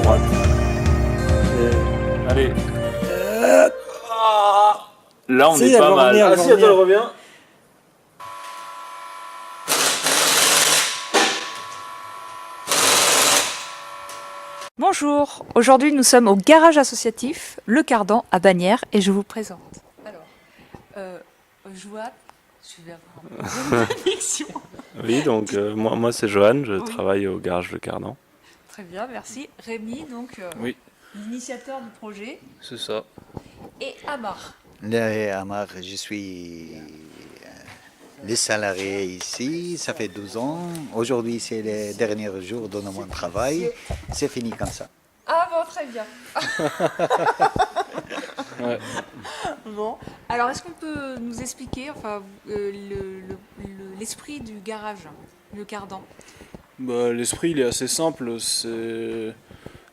droite. Allez. Là, on Si, est elle pas va mal. revenir, Ah elle va si, attends, elle revenir. revient. Bonjour, aujourd'hui nous sommes au garage associatif Le Cardan à Bagnères et je vous présente. Alors, Joanne, je vais avoir une connexion. Oui, donc moi c'est Johan, je Oui. travaille au garage Le Cardan. Très bien, merci. Rémi, donc Oui, l'initiateur du projet, c'est ça. et Amar. Là, Amar, je suis le salarié ici, ça fait 12 ans. Aujourd'hui, c'est le dernier jour de mon travail. C'est fini comme ça. Ah bon, très bien. Ouais. Bon, alors est-ce qu'on peut nous expliquer l'esprit du garage, Le Cardan? Bah, l'esprit il est assez simple.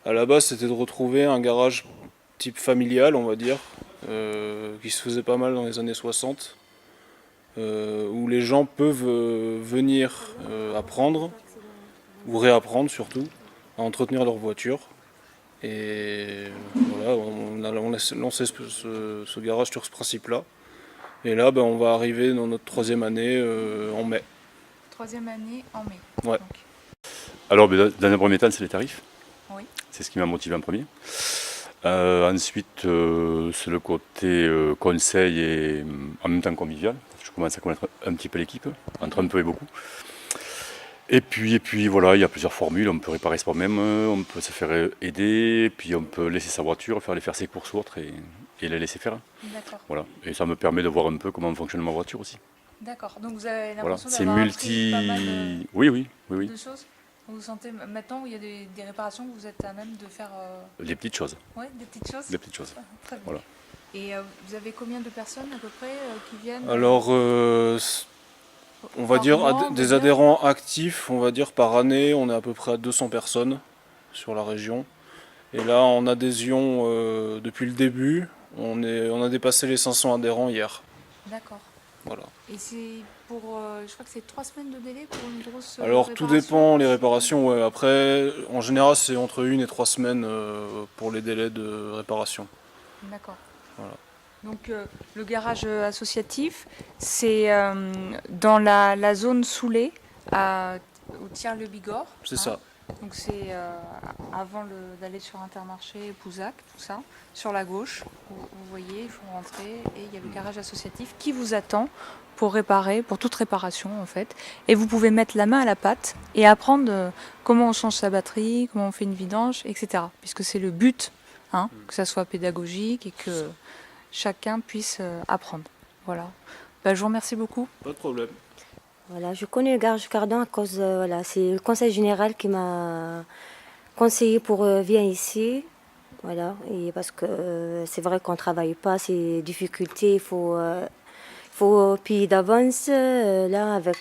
À la base c'était de retrouver un garage type familial, on va dire, qui se faisait pas mal dans les années 60, où les gens peuvent venir apprendre ou réapprendre surtout à entretenir leur voiture. Et voilà, on a lancé ce garage sur ce principe-là. Et là, ben, on va arriver dans notre 3e année en mai. 3e année en mai. Ouais. Donc, Alors, dans un premier temps, c'est les tarifs. Oui. C'est ce qui m'a motivé en premier. Ensuite, c'est le côté conseil et en même temps convivial. Je commence à connaître un petit peu l'équipe, entre un peu et beaucoup. Et puis voilà, il y a plusieurs formules. On peut réparer soi-même, on peut se faire aider, puis on peut laisser sa voiture, faire ses courses ou autres et les laisser faire. d'accord. Voilà. Et ça me permet de voir un peu comment fonctionne ma voiture aussi. D'accord. Donc vous avez Voilà. l'impression C'est d'avoir appris pas mal Oui. de choses. Vous sentez maintenant où il y a des réparations que vous êtes à même de faire Des petites choses. des petites choses. Des petites choses. Très bien. Voilà. Et vous avez combien de personnes à peu près qui viennent Alors, on va Par dire mois, on va des dire. adhérents actifs, on va dire par année, on est à peu près à 200 personnes sur la région. Et là, en adhésion, depuis le début, on a dépassé les 500 adhérents hier. D'accord. Voilà. Et c'est pour, je crois que c'est 3 semaines de délai pour une grosse Alors tout réparation. dépend, les réparations, ouais. Après, en général, c'est entre 1 et 3 semaines pour les délais de réparation. D'accord. Voilà. Donc le garage associatif, c'est dans la zone Soulé, au Thiers-le-Bigorre. C'est ça. Donc c'est avant d'aller sur Intermarché, Pouzac, tout ça, sur la gauche. Vous voyez, il faut rentrer et il y a le garage associatif qui vous attend pour réparer, pour toute réparation en fait. Et vous pouvez mettre la main à la pâte et apprendre comment on change sa batterie, comment on fait une vidange, etc. Puisque c'est le but, que ça soit pédagogique et que chacun puisse apprendre. Voilà. Ben, je vous remercie beaucoup. Pas de problème. Voilà, je connais le garage Cardan à cause, voilà, c'est le conseil général qui m'a conseillé pour venir ici. Voilà, et parce que c'est vrai qu'on ne travaille pas, c'est difficultés, il faut payer d'avance. Là, avec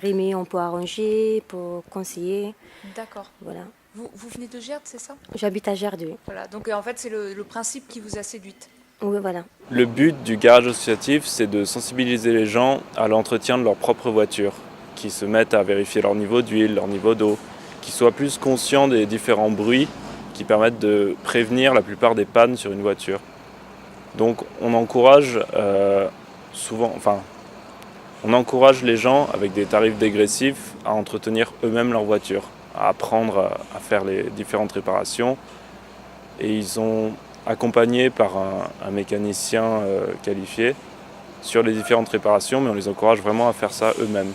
Rémi, on peut arranger, pour conseiller. D'accord. Voilà. Vous venez de Gerd, c'est ça? J'habite à Gerd, oui. Voilà. Donc en fait, c'est le principe qui vous a séduite. Oui, voilà. Le but du garage associatif, c'est de sensibiliser les gens à l'entretien de leur propre voiture, qui se mettent à vérifier leur niveau d'huile, leur niveau d'eau, qui soient plus conscients des différents bruits qui permettent de prévenir la plupart des pannes sur une voiture. Donc on encourage on encourage les gens avec des tarifs dégressifs à entretenir eux-mêmes leur voiture, à apprendre à faire les différentes réparations. Et ils sont accompagnés par un mécanicien qualifié sur les différentes réparations, mais on les encourage vraiment à faire ça eux-mêmes.